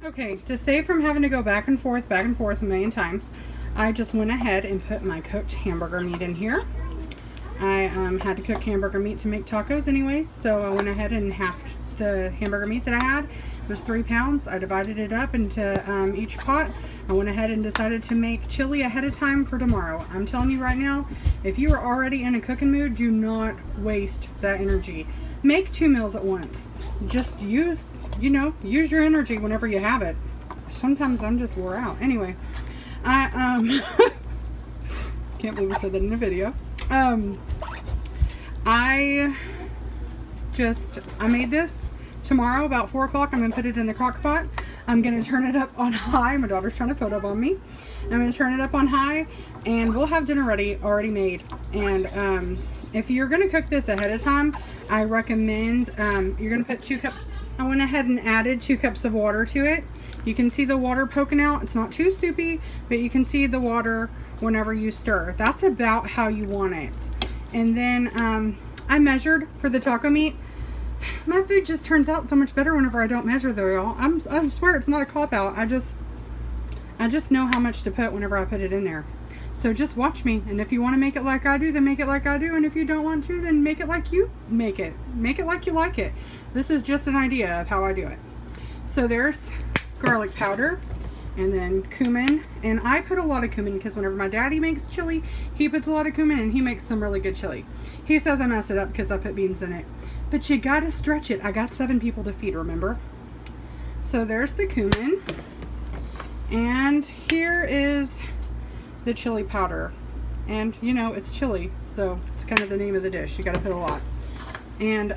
Okay, to save from having to go back and forth a million times, I just went ahead and put my cooked hamburger meat in here. I had to cook hamburger meat to make tacos anyways, so I went ahead and halved the hamburger meat that I had. It was 3 pounds. I divided it up into each pot. I went ahead and decided to make chili ahead of time for tomorrow. I'm telling you right now, if you are already in a cooking mood, do not waste that energy. Make 2 meals at once. Just use your energy whenever you have it. Sometimes I'm just wore out. Anyway, I can't believe I said that in a video. I made this. Tomorrow about 4 o'clock I'm going to put it in the crock pot. I'm going to turn it up on high. My daughter's trying to photo bomb me. I'm going to turn it up on high and we'll have dinner already made. And if you're going to cook this ahead of time, I recommend you're going to put 2 cups. I went ahead and added 2 cups of water to it. You can see the water poking out. It's not too soupy, but you can see the water whenever you stir. That's about how you want it. And then I measured for the taco meat. My food just turns out so much better whenever I don't measure though, y'all. I swear it's not a cop out. I just know how much to put whenever I put it in there. So just watch me, and if you want to make it like I do, then make it like I do, and if you don't want to, then make it like you make it. Make it like you like it. This is just an idea of how I do it. So there's garlic powder, and then cumin, and I put a lot of cumin because whenever my daddy makes chili, he puts a lot of cumin, and he makes some really good chili. He says I mess it up because I put beans in it, but you gotta stretch it. I got 7 people to feed, remember? So there's the cumin, and here is the chili powder, and you know it's chili, so it's kind of the name of the dish. You got to put a lot. And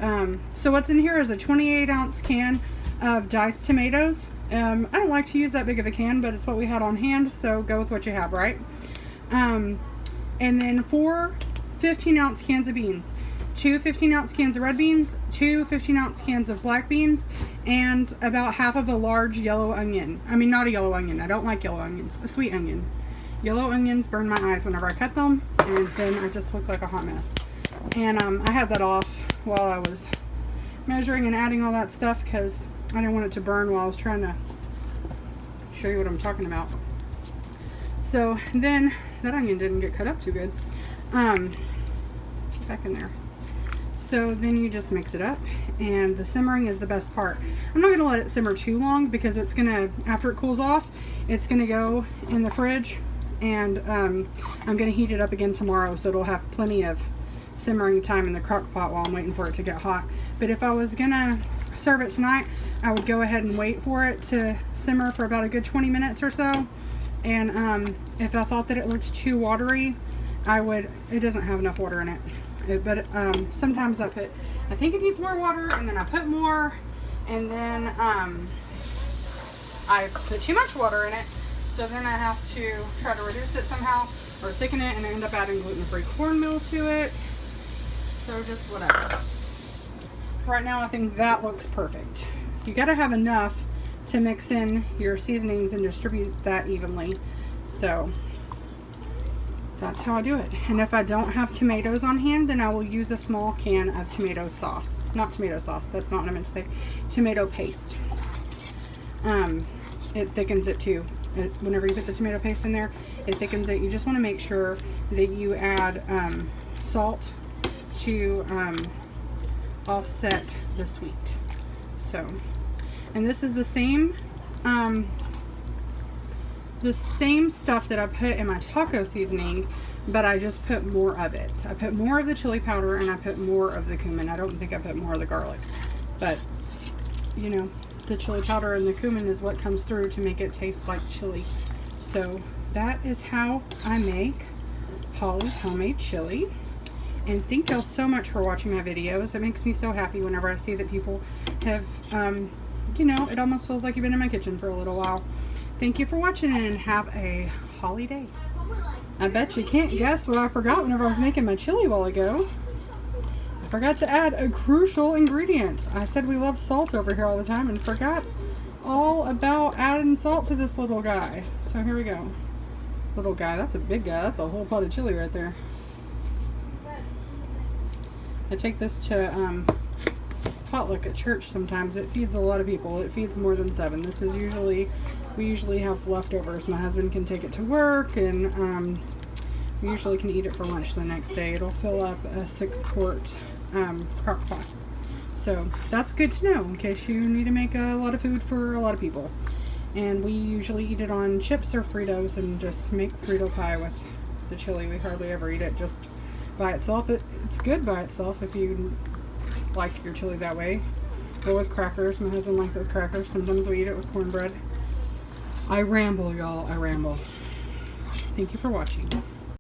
so what's in here is a 28-ounce can of diced tomatoes. I don't like to use that big of a can, but it's what we had on hand, so go with what you have, right? And then 4 15-ounce cans of beans, 2 15-ounce cans of red beans, 2 15-ounce cans of black beans, and about half of a large yellow onion. I mean, not a yellow onion. I don't like yellow onions. A sweet onion. Yellow onions burn my eyes whenever I cut them, and then I just look like a hot mess. And I had that off while I was measuring and adding all that stuff because I didn't want it to burn while I was trying to show you what I'm talking about. So then that onion didn't get cut up too good. Get back in there. So then you just mix it up, and the simmering is the best part. I'm not going to let it simmer too long because it's going to, after it cools off, it's going to go in the fridge, and I'm going to heat it up again tomorrow, so it'll have plenty of simmering time in the crock pot while I'm waiting for it to get hot. But if I was going to serve it tonight, I would go ahead and wait for it to simmer for about a good 20 minutes or so. And if I thought that it looked too watery, it doesn't have enough water in it. But sometimes I think it needs more water, and then I put more, and then I put too much water in it, so then I have to try to reduce it somehow or thicken it, and I end up adding gluten-free cornmeal to it. So just whatever. Right now I think that looks perfect. You got to have enough to mix in your seasonings and distribute that evenly. So that's how I do it. And if I don't have tomatoes on hand, then I will use a small can of tomato sauce. Not tomato sauce, that's not what I meant to say. Tomato paste. It thickens it too. Whenever you put the tomato paste in there, it thickens it. You just want to make sure that you add salt to offset the sweet. So, and this is the same stuff that I put in my taco seasoning, but I just put more of it. I put more of the chili powder, and I put more of the cumin. I don't think I put more of the garlic, but you know, the chili powder and the cumin is what comes through to make it taste like chili. So that is how I make Holly's homemade chili. And thank y'all so much for watching my videos. It makes me so happy whenever I see that people have, you know, it almost feels like you've been in my kitchen for a little while. Thank you for watching, and have a holly day. I bet you can't guess what I forgot whenever I was making my chili a while ago. I forgot to add a crucial ingredient. I said we love salt over here all the time and forgot all about adding salt to this little guy. So here we go. Little guy, that's a big guy. That's a whole pot of chili right there. I take this to potluck at church sometimes. It feeds a lot of people. It feeds more than 7. This is usually, we usually have leftovers. My husband can take it to work, and we usually can eat it for lunch the next day. It'll fill up a 6-quart crock pot. So that's good to know in case you need to make a lot of food for a lot of people. And we usually eat it on chips or Fritos and just make Frito pie with the chili. We hardly ever eat it just by itself. It's good by itself if you like your chili that way. Or with crackers. My husband likes it with crackers. Sometimes we eat it with cornbread. I ramble, y'all. I ramble. Thank you for watching.